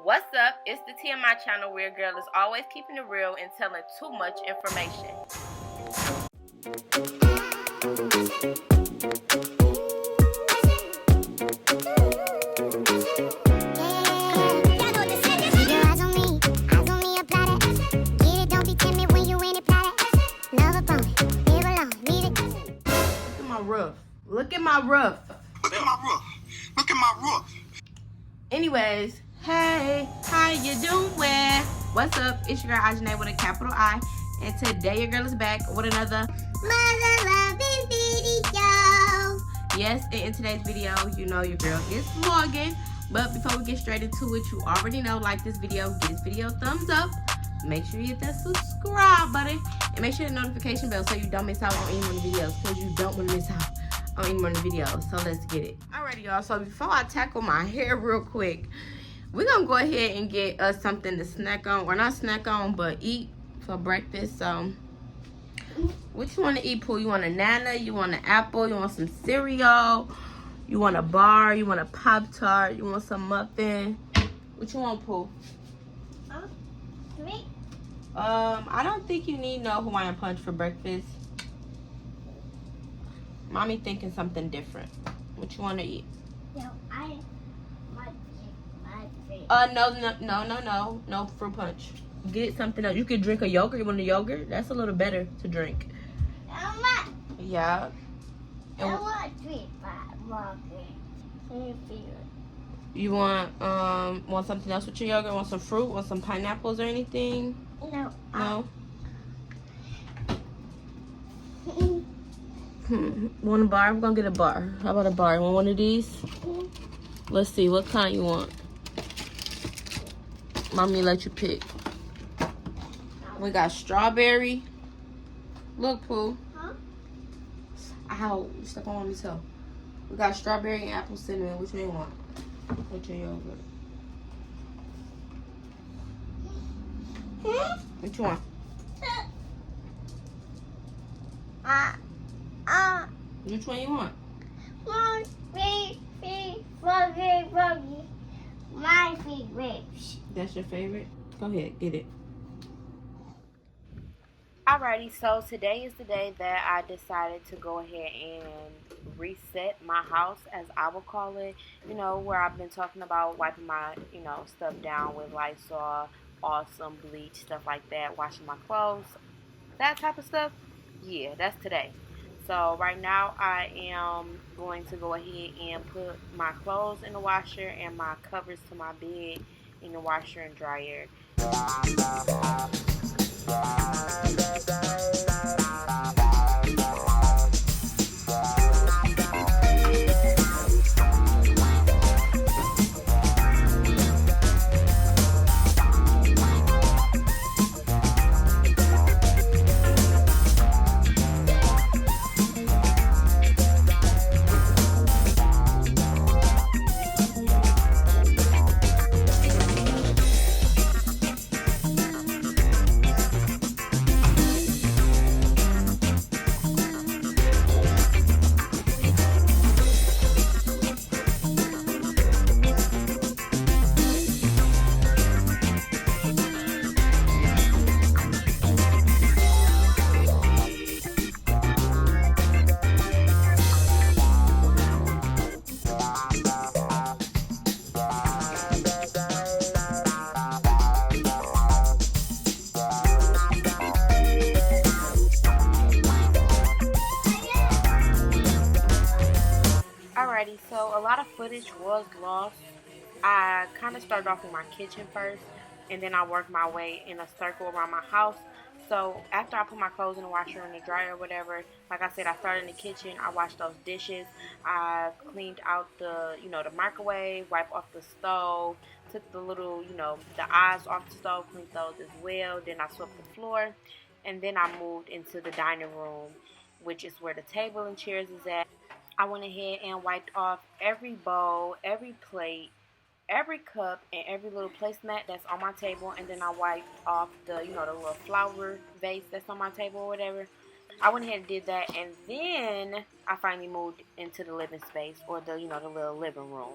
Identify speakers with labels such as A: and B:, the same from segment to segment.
A: What's up? It's the T.M.I channel where a girl is always keeping it real and telling too much information. Look at my roof. Look at my roof. Anyways, hey, how you doing? What's up? It's your girl Iajanae with a capital I, and today your girl is back with another mother loving video. Yes, and in today's video, you know your girl is vlogging. But before we get straight into it, you already know, like this video, give this video a thumbs up. Make sure you hit that subscribe button and make sure the notification bell so you don't miss out on any more videos, because you don't want to miss out on any more videos. So let's get it. Alrighty, y'all. So before I tackle my hair real quick, we're gonna go ahead and get us something to snack on, or not snack on, but eat for breakfast. So what you want to eat, Pooh? You want a nana? You want an apple? You want some cereal? You want a bar? You want a Pop-Tart? You want some muffin? What you want, Pooh?
B: Me?
A: I don't think you need no Hawaiian punch for breakfast. Mommy thinking something different. What you want to eat?
B: No, I want my favorite.
A: No fruit punch. Get something else. You could drink a yogurt. You want a yogurt? That's a little better to drink.
B: Mama,
A: Yeah.
B: I want to drink my favorite.
A: You want something else with your yogurt? Want some fruit? Want some pineapples or anything?
B: No.
A: No. Want a bar? We're gonna get a bar. How about a bar? Want one of these? Let's see, what kind you want? Mommy let you pick. We got strawberry. Look, Pooh.
B: Huh?
A: Ow, you stuck on me toe. We got strawberry and apple cinnamon. Which one you want? What's your yogurt? Which one? Which one you want?
B: 1, 3, 4, 5, my favorite.
A: That's your favorite? Go ahead, get it. Alrighty, so today is the day that I decided to go ahead and reset my house, as I will call it. You know, where I've been talking about wiping my, stuff down with Lysol, awesome bleach, stuff like that, washing my clothes, that type of stuff. Yeah, that's today. So right now I am going to go ahead and put my clothes in the washer and my covers to my bed in the washer and dryer. Alrighty, so a lot of footage was lost. I kind of started off with my kitchen first, and then I worked my way in a circle around my house. So after I put my clothes in the washer and the dryer or whatever, like I said, I started in the kitchen. I washed those dishes. I cleaned out the microwave, wiped off the stove, took the little, the eyes off the stove, cleaned those as well. Then I swept the floor, and then I moved into the dining room, which is where the table and chairs is at. I went ahead and wiped off every bowl, every plate, every cup, and every little placemat that's on my table, and then I wiped off the, the little flower vase that's on my table or whatever. I went ahead and did that, and then I finally moved into the living space, or the, the little living room.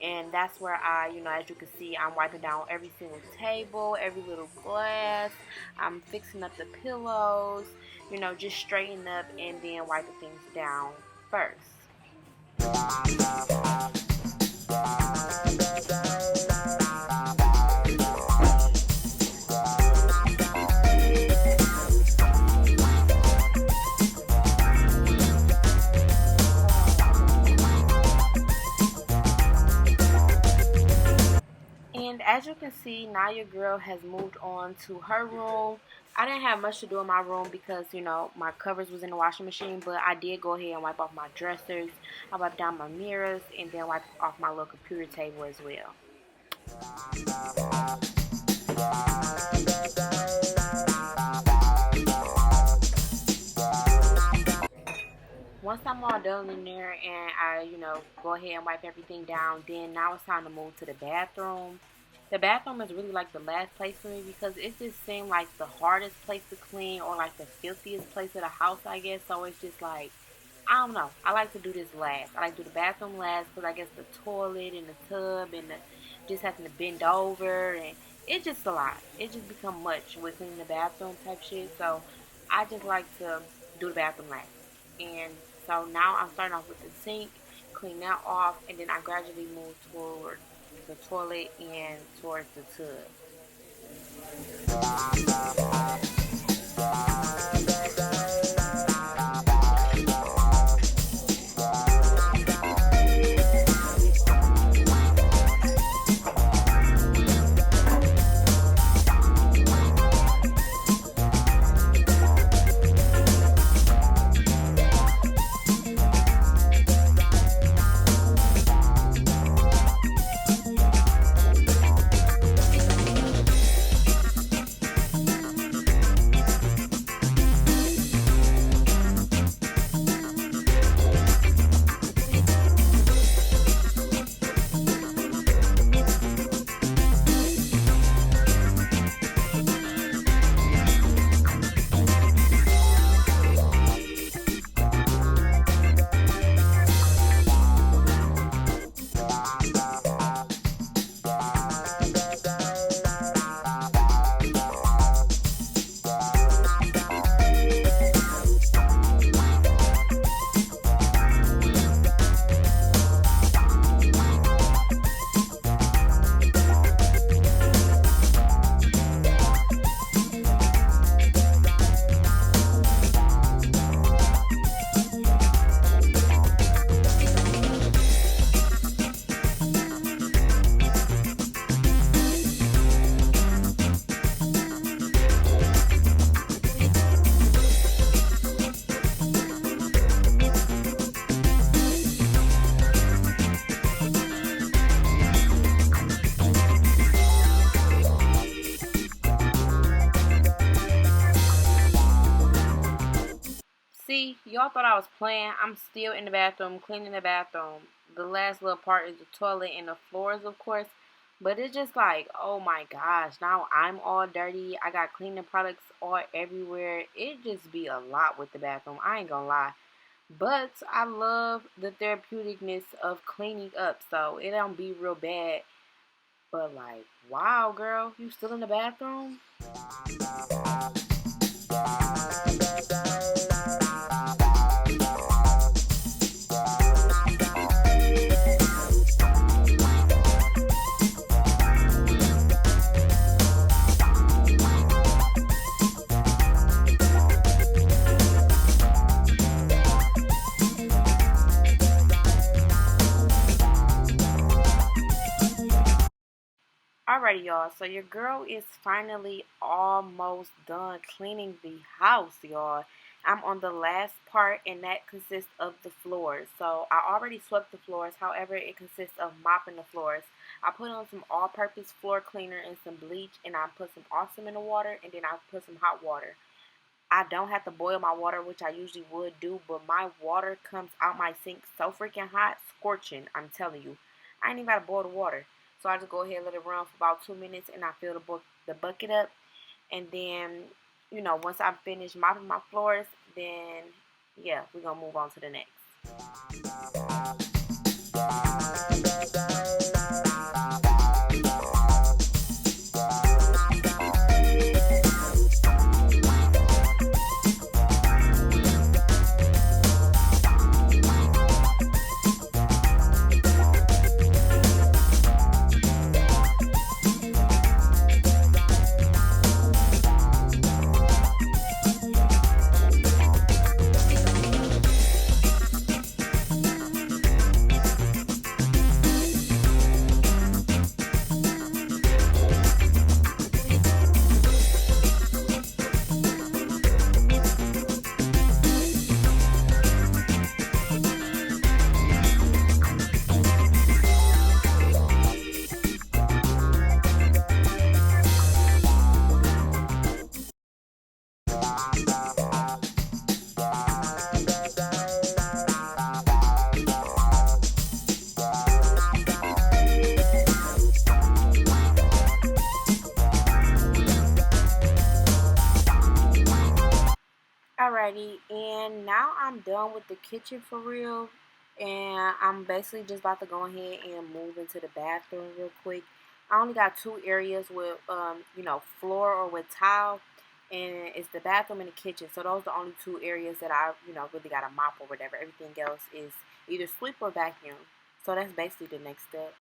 A: And that's where I, as you can see, I'm wiping down every single table, every little glass. I'm fixing up the pillows, just straightening up and then wiping things down first. And as you can see, now your girl has moved on to her room. I didn't have much to do in my room because, my covers was in the washing machine. But I did go ahead and wipe off my dressers. I wiped down my mirrors and then wipe off my little computer table as well. Once I'm all done in there and I, go ahead and wipe everything down, then now it's time to move to the bathroom. The bathroom is really like the last place for me because it just seemed like the hardest place to clean or like the filthiest place of the house, I guess. So it's just like, I don't know. I like to do this last. I like to do the bathroom last because I guess the toilet and the tub and just having to bend over and it's just a lot. It just become much with cleaning the bathroom type shit. So I just like to do the bathroom last. And so now I'm starting off with the sink, clean that off, and then I gradually move toward the toilet and towards the tub. See, y'all thought I was playing. I'm still in the bathroom, cleaning the bathroom. The last little part is the toilet and the floors, of course. But it's just like, oh my gosh, now I'm all dirty. I got cleaning products all everywhere. It just be a lot with the bathroom. I ain't gonna lie. But I love the therapeuticness of cleaning up. So it don't be real bad. But like, wow, girl, you still in the bathroom? Alrighty, y'all. So your girl is finally almost done cleaning the house, y'all. I'm on the last part, and that consists of the floors. So I already swept the floors. However, it consists of mopping the floors. I put on some all-purpose floor cleaner and some bleach, and I put some awesome in the water, and then I put some hot water. I don't have to boil my water, which I usually would do, but my water comes out my sink so freaking hot, scorching, I'm telling you. I ain't even got to boil the water. So I just go ahead and let it run for about 2 minutes, and I fill the bucket up. And then, once I'm finished mopping my floors, then, yeah, we're going to move on to the next. And now I'm done with the kitchen for real. And I'm basically just about to go ahead and move into the bathroom real quick. I only got 2 areas with, floor or with tile. And it's the bathroom and the kitchen. So those are the only 2 areas that I, really got to mop or whatever. Everything else is either sweep or vacuum. So that's basically the next step.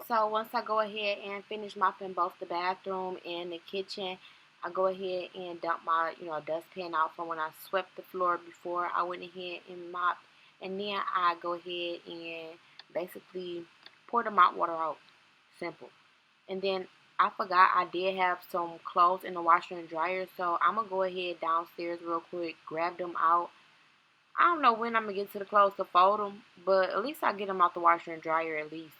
A: So once I go ahead and finish mopping both the bathroom and the kitchen, I go ahead and dump my, dustpan out from when I swept the floor before I went ahead and mopped. And then I go ahead and basically pour the mop water out. Simple. And then I forgot I did have some clothes in the washer and dryer, so I'm going to go ahead downstairs real quick, grab them out. I don't know when I'm going to get to the clothes to fold them, but at least I get them out the washer and dryer at least.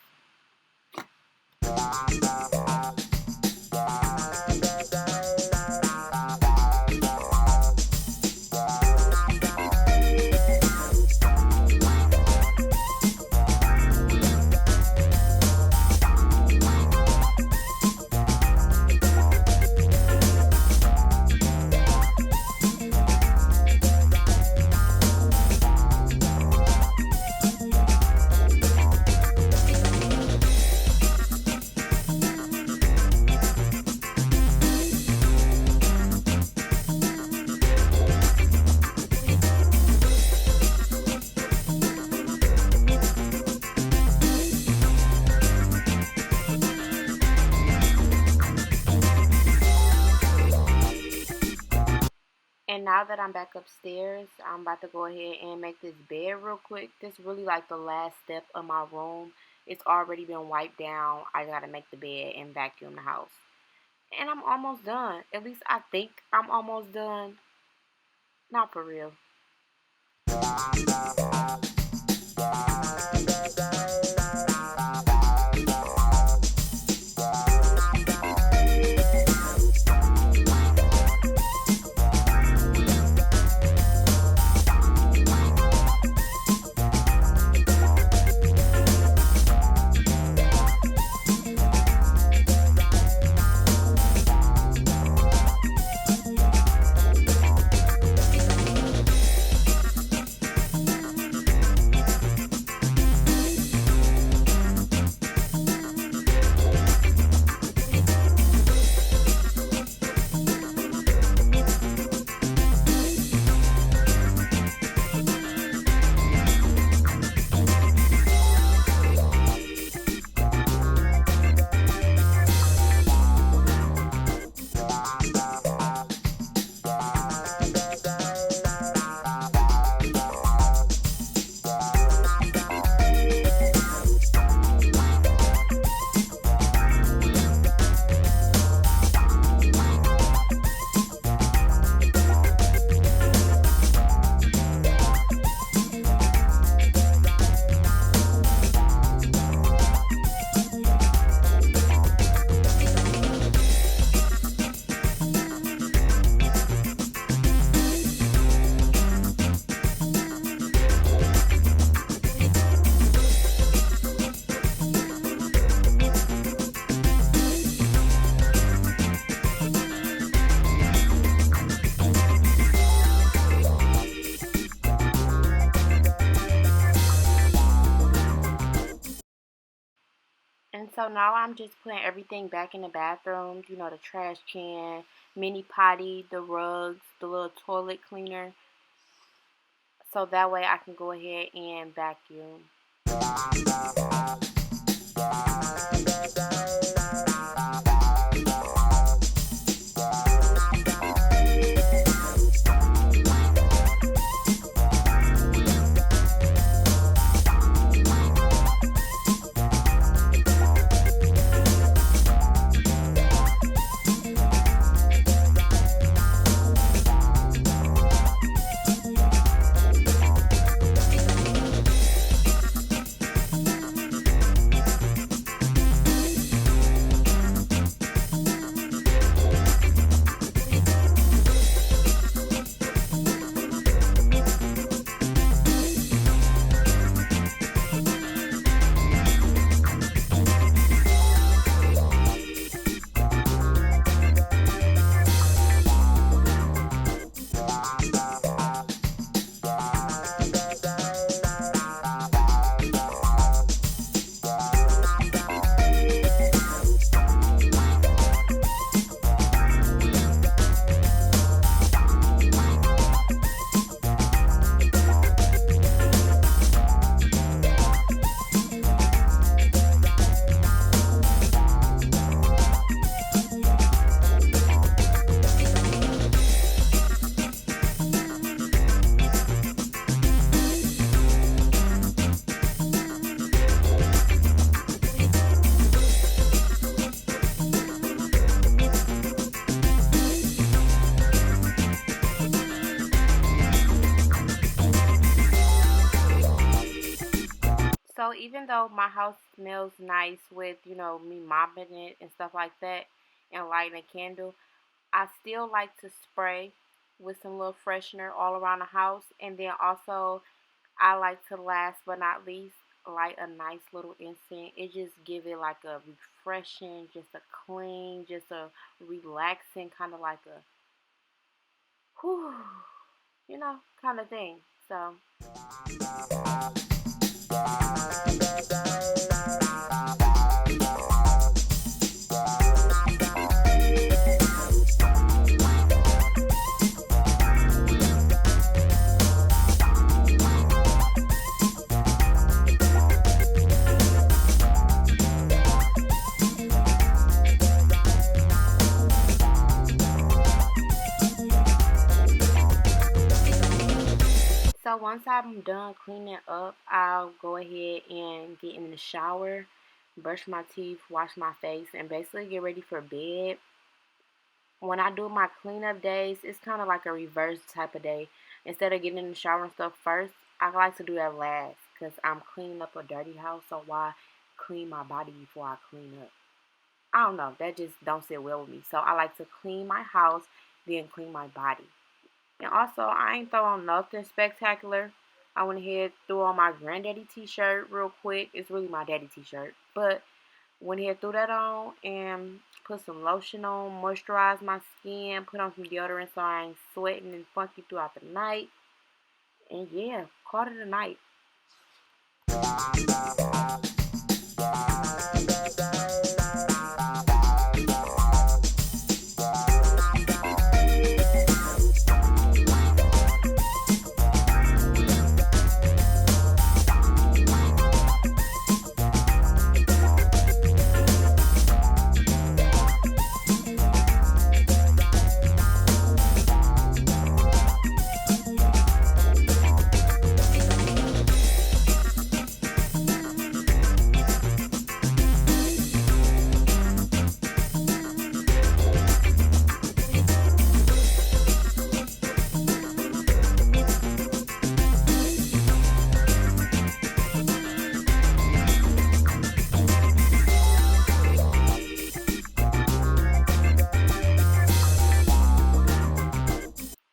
A: And now that I'm back upstairs, I'm about to go ahead and make this bed real quick. This is really like the last step of my room. It's already been wiped down. I gotta make the bed and vacuum the house. And I'm almost done. At least I think I'm almost done. Not for real. And so now I'm just putting everything back in the bathroom. The trash can, mini potty, the rugs, the little toilet cleaner. So that way I can go ahead and vacuum. even though my house smells nice with, you know, me mopping it and stuff like that and lighting a candle, I still like to spray with some little freshener all around the house. And then also, I like to, last but not least, light a nice little incense. It just give it like a refreshing, just a clean, just a relaxing kind of like a whew, you know, kind of thing. So once I'm done cleaning up, I'll go ahead and get in the shower, brush my teeth, wash my face, and basically get ready for bed. When I do my cleanup days, it's kind of like a reverse type of day. Instead of getting in the shower and stuff first, I like to do that last because I'm cleaning up a dirty house. So why clean my body before I clean up? I don't know. That just don't sit well with me. So I like to clean my house, then clean my body. And also, I ain't throwing nothing spectacular. I went ahead, threw on my granddaddy t-shirt real quick. It's really my daddy t-shirt. But went ahead, threw that on and put some lotion on, moisturize my skin, put on some deodorant so I ain't sweating and funky throughout the night. And yeah, called it a night.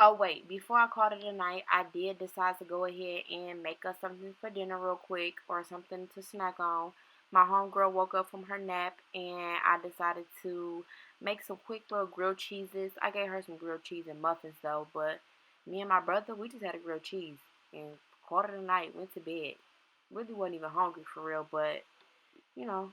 A: Oh wait, before I called it a night, I did decide to go ahead and make us something for dinner real quick or something to snack on. My homegirl woke up from her nap and I decided to make some quick little grilled cheeses. I gave her some grilled cheese and muffins though, but me and my brother, we just had a grilled cheese and called it a night, went to bed. Really wasn't even hungry for real, but you know.